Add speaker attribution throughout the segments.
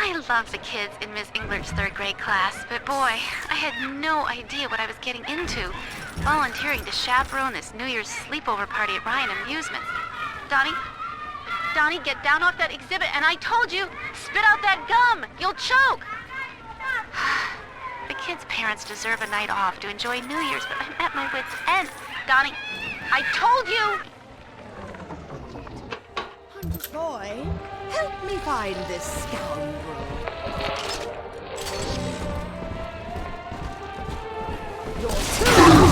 Speaker 1: I love the kids in Miss Englert's third grade class, but boy, I had no idea what I was getting into. Volunteering to chaperone this New Year's sleepover party at Ryan Amusements. Donnie, get down off that exhibit, and I told you, spit out that gum! You'll choke! The kids' parents deserve a night off to enjoy New Year's, but I'm at my wit's end. Donnie, I told you!
Speaker 2: Hunter's boy, help me find this scoundrel. You're too...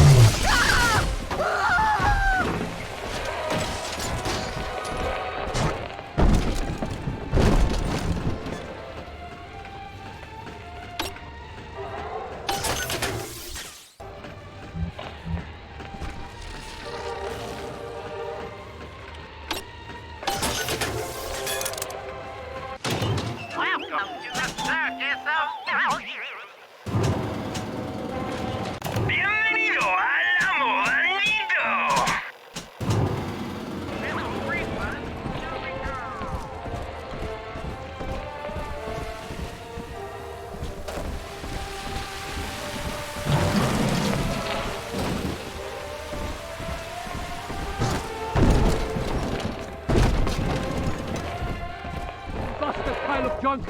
Speaker 3: Junk!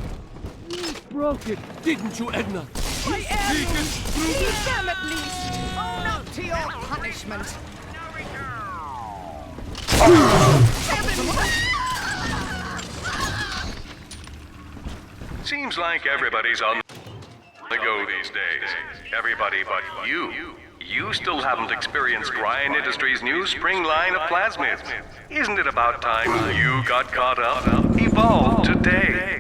Speaker 3: You broke it, didn't you, Edna?
Speaker 2: I am! Leave them at least! Own up to your punishment!
Speaker 4: Seems like everybody's on the go these days. Everybody but you. You still haven't experienced Ryan Industries' new spring line of plasmids. Isn't it about time you got caught up? Evolve today.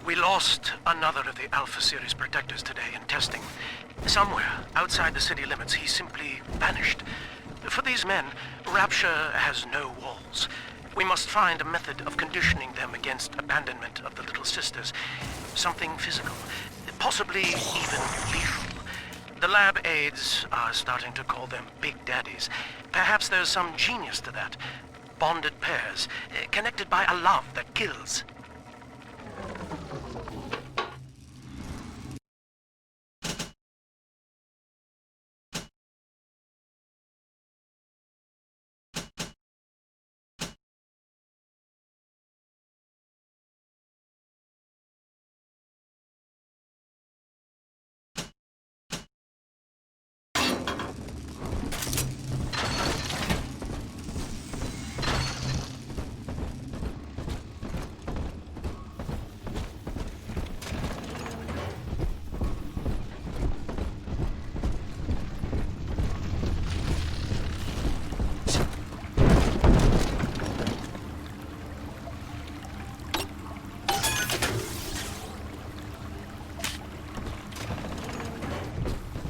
Speaker 5: We lost another of the Alpha Series protectors today in testing. Somewhere outside the city limits, he simply vanished. For these men, Rapture has no walls. We must find a method of conditioning them against abandonment of the Little Sisters. Something physical, possibly even lethal. The lab aides are starting to call them Big Daddies. Perhaps there's some genius to that. Bonded pairs, connected by a love that kills.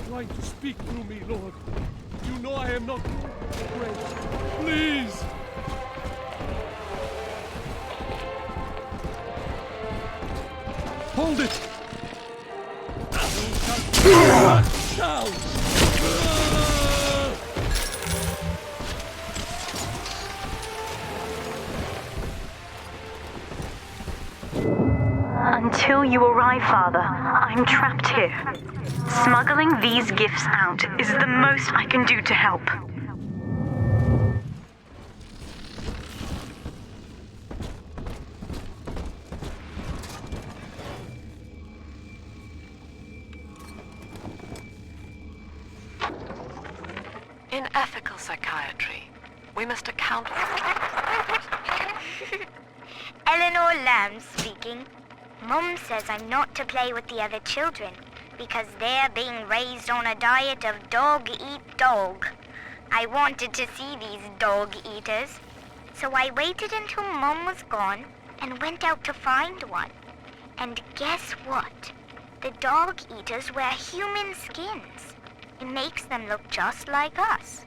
Speaker 3: Trying to speak through me, Lord. You know I am not afraid. Please! Hold it! Down!
Speaker 6: Until you arrive, Father, I'm trapped here. Smuggling these gifts out is the most I can do to help.
Speaker 1: In ethical psychiatry, we must account for...
Speaker 7: Eleanor Lamb speaking. Mum says I'm not to play with the other children because they're being raised on a diet of dog-eat-dog. I wanted to see these dog-eaters, so I waited until Mum was gone and went out to find one. And guess what? The dog eaters wear human skins. It makes them look just like us.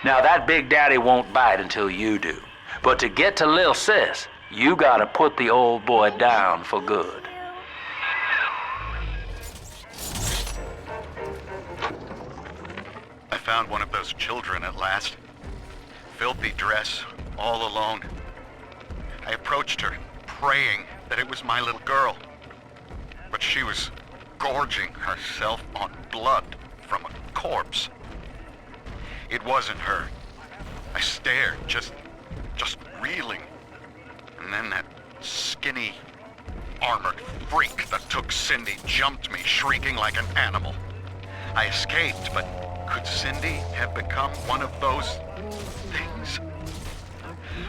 Speaker 8: Now that Big Daddy won't bite until you do. But to get to Lil Sis, you gotta put the old boy down for good.
Speaker 9: I found one of those children at last. Filthy dress, all alone. I approached her, praying that it was my little girl. But she was gorging herself on blood from a corpse. It wasn't her. I stared, just reeling. And then that skinny, armored freak that took Cindy jumped me, shrieking like an animal. I escaped, but could Cindy have become one of those things?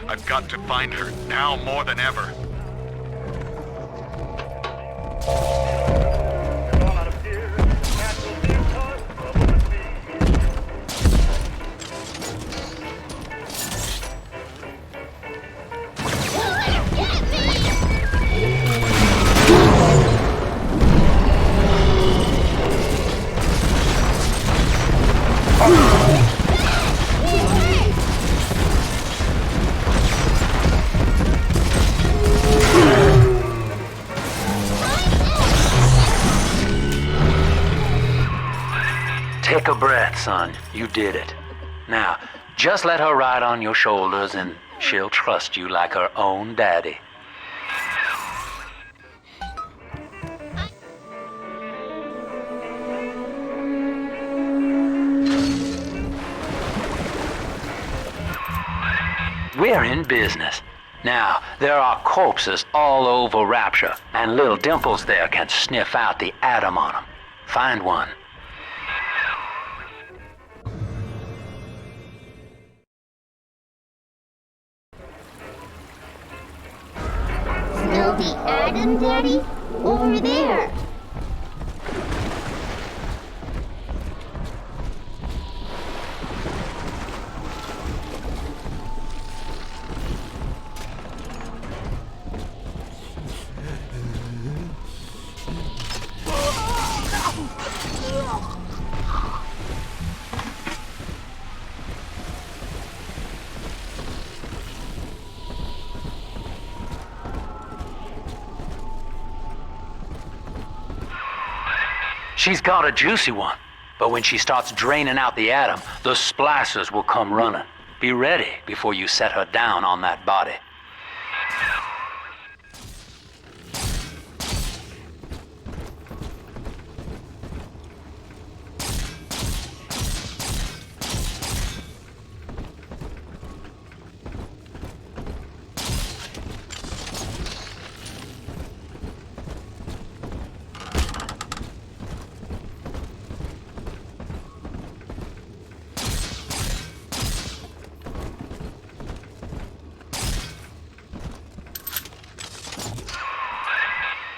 Speaker 9: I've got to find her now more than ever.
Speaker 8: Take a breath, son. You did it. Now, just let her ride on your shoulders and she'll trust you like her own daddy. We're in business. Now, there are corpses all over Rapture, and little Dimples there can sniff out the atom on them. Find one.
Speaker 10: Smell the atom, Daddy? Over there.
Speaker 8: She's got a juicy one, but when she starts draining out the atom, the splicers will come running. Be ready before you set her down on that body.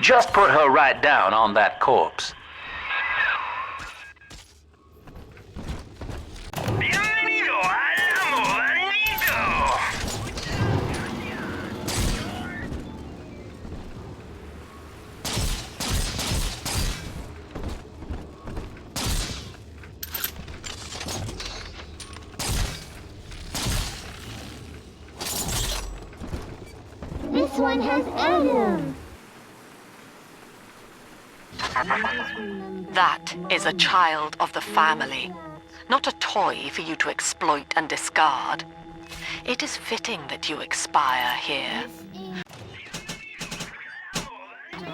Speaker 8: Just put her right down on that corpse.
Speaker 10: This one has Adam.
Speaker 11: That is a child of the family. not a toy for you to exploit and discard. It is fitting that you expire here.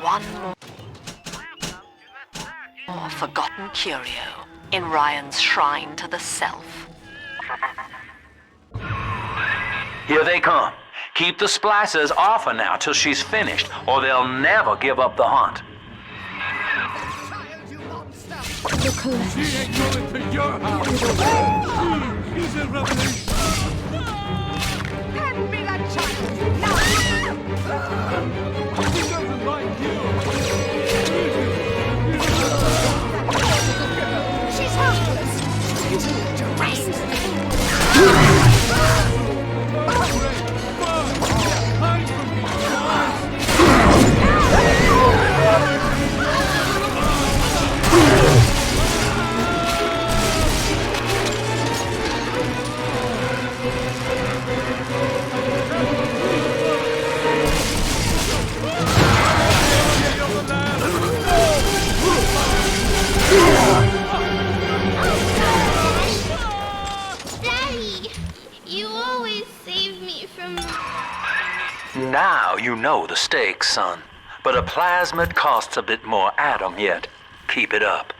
Speaker 11: One more forgotten curio in Ryan's shrine to the self.
Speaker 8: Here they come. Keep the splicers off her now till she's finished, or they'll never give up the hunt.
Speaker 3: She ain't going to your house. She is a revelation.
Speaker 2: Hand me that child! Now!
Speaker 3: She doesn't like you.
Speaker 2: She's helpless! You deranged!
Speaker 3: Hide from me, boys.
Speaker 10: Daddy, you always save me from...
Speaker 8: Now you know the stakes, son. But a plasmid costs a bit more atom yet. Keep it up.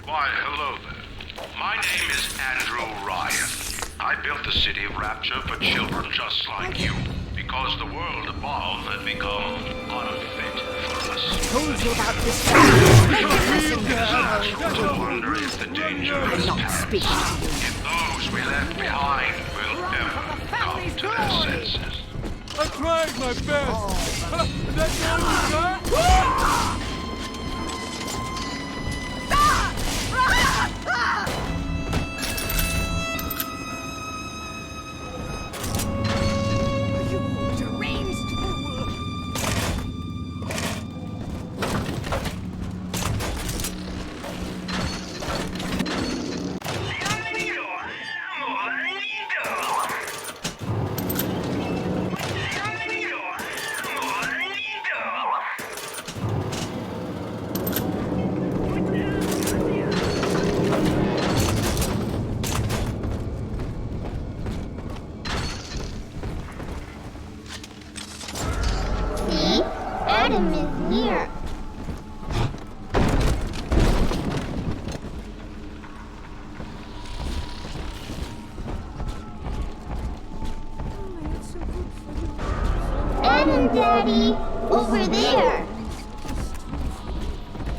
Speaker 12: Why, hello there. My name is Andrew Ryan. I built the city of Rapture for children just like you, because the world above had become unfit for us.
Speaker 2: Told you about this.
Speaker 12: I wonder if the danger is past. If those we left behind will ever come to their senses.
Speaker 3: I tried my best. That's all you got?
Speaker 10: See? Adam is here. Adam, Daddy! Over there!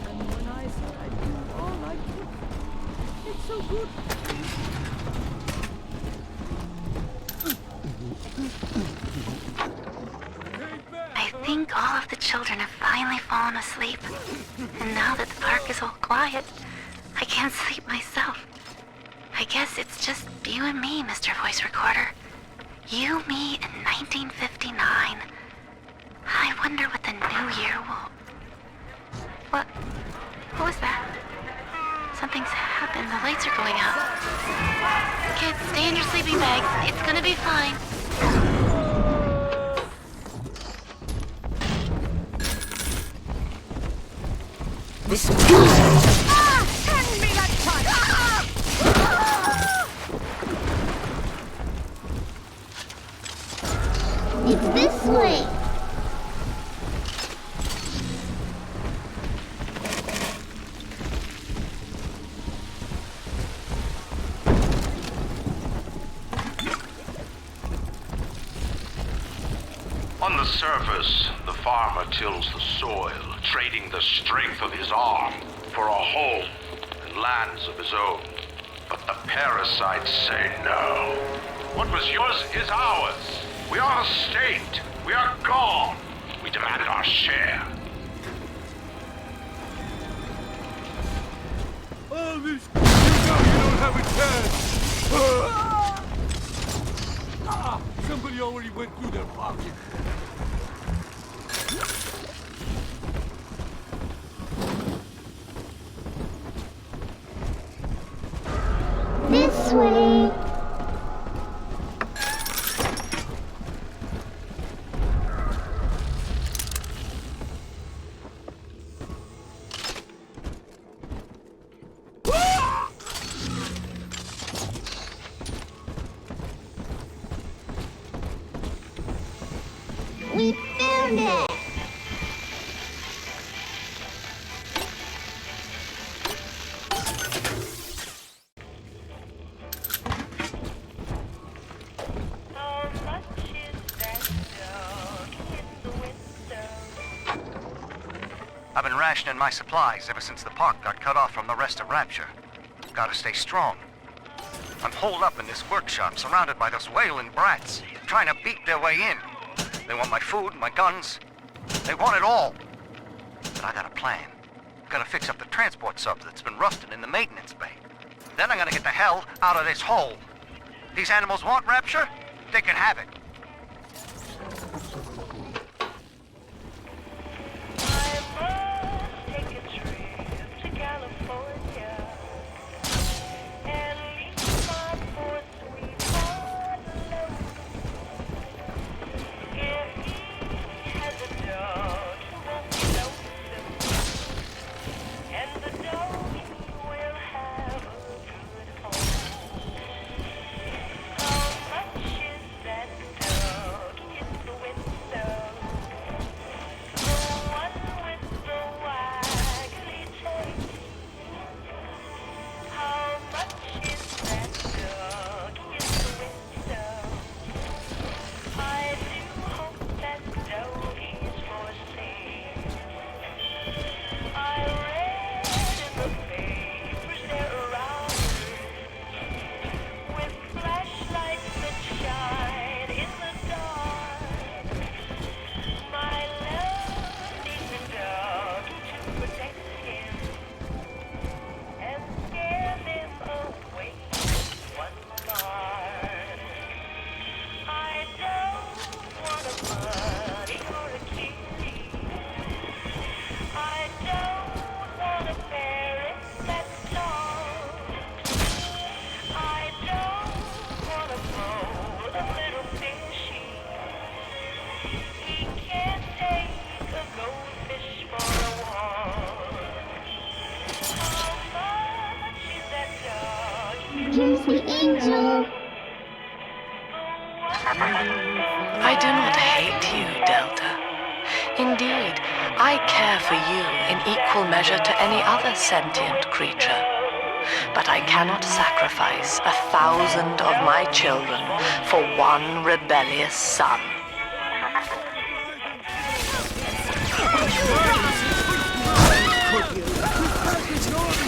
Speaker 2: And when I said I'd do all I could, it's so good.
Speaker 1: I think all of the children have finally fallen asleep. And now that the park is all quiet, I can't sleep myself. I guess it's just you and me, Mr. Voice Recorder. You, me, in 1959. I wonder what the new year will... What was that? Something's happened. The lights are going out. Kids, stay in your sleeping bags. It's gonna be fine.
Speaker 2: This music! Hand me that child!
Speaker 10: It's this way!
Speaker 12: On the surface, the farmer tills the soil, trading the strength of his arm for a home and lands of his own. But the parasites say no. What was yours is ours. We are the state. We are gone. We demand our share.
Speaker 3: All this... You know you don't have a chance. straight through their pocket.
Speaker 10: This way. We found it!
Speaker 9: I've been rationing my supplies ever since the park got cut off from the rest of Rapture. Gotta stay strong. I'm holed up in this workshop, surrounded by those wailing brats, trying to beat their way in. They want my food, my guns. They want it all. But I got a plan. Gotta fix up the transport sub that's been rusting in the maintenance bay. Then I'm gonna get the hell out of this hole. These animals want Rapture? They can have it.
Speaker 10: Angel.
Speaker 11: I do not hate you, Delta. Indeed, I care for you in equal measure to any other sentient creature. But I cannot sacrifice 1,000 of my children for one rebellious son.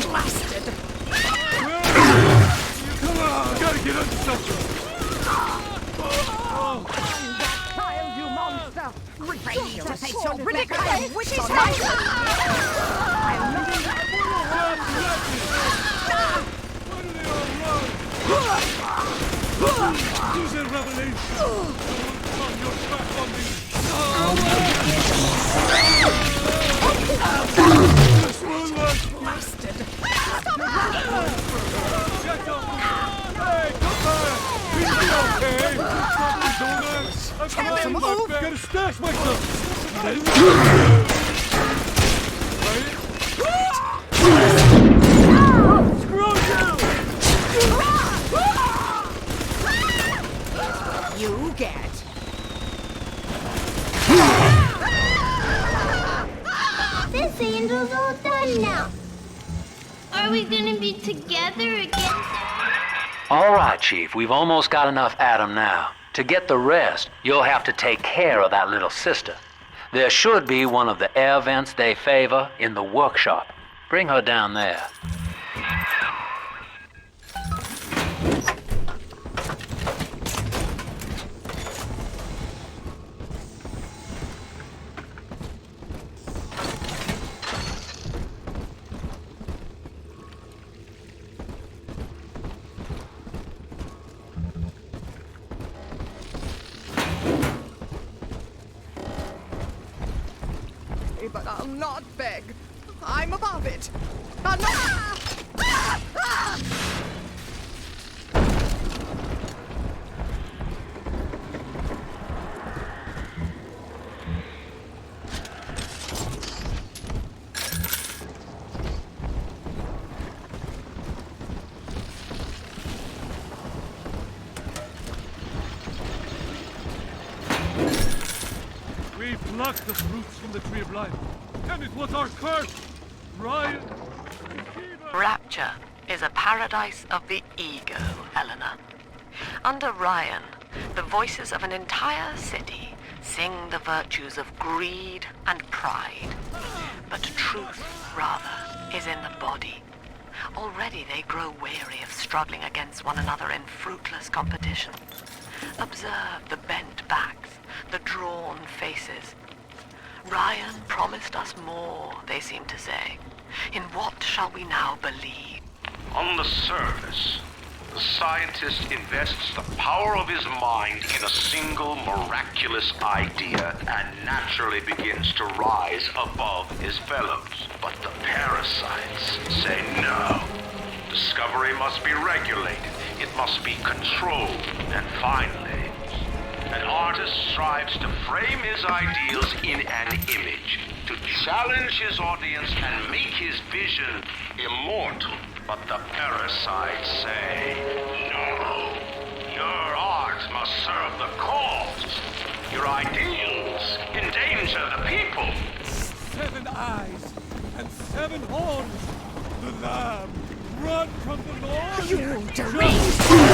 Speaker 2: Blasted!
Speaker 3: Come on, gotta get under something.
Speaker 2: Child, you monster! Ready to face your
Speaker 6: ridiculous.
Speaker 2: witch on my I'll not
Speaker 3: Use a revelation. Turn your back on me. This will work.
Speaker 2: blasted!
Speaker 3: Shut up. Hey, come back. Is it okay? I'm trying my best. Gotta stash myself.
Speaker 2: You get.
Speaker 10: This angel's all done now. Are we gonna be together again?
Speaker 8: All right, Chief, we've almost got enough Adam now. To get the rest, you'll have to take care of that little sister. There should be one of the air vents they favor in the workshop. Bring her down there.
Speaker 2: But I'll not beg. I'm above it. I'll not... Ah! Ah!
Speaker 3: We plucked the fruits from the tree of life, and it was our curse! Ryan!
Speaker 11: Rapture is a paradise of the ego, Helena. Under Ryan, the voices of an entire city sing the virtues of greed and pride. But truth, rather, is in the body. Already they grow weary of struggling against one another in fruitless competition. Observe the bent backs, the drawn faces. Ryan promised us more, they seem to say. In what shall we now believe?
Speaker 12: On the surface, the scientist invests the power of his mind in a single miraculous idea and naturally begins to rise above his fellows. But the parasites say no. Discovery must be regulated. It must be controlled. And finally, an artist strives to frame his ideals in an image, to challenge his audience and make his vision immortal. But the parasites say, no, your art must serve the cause. Your ideals endanger the people.
Speaker 3: 7 eyes and 7 horns. The lamb run from the Lord.
Speaker 2: You deranged!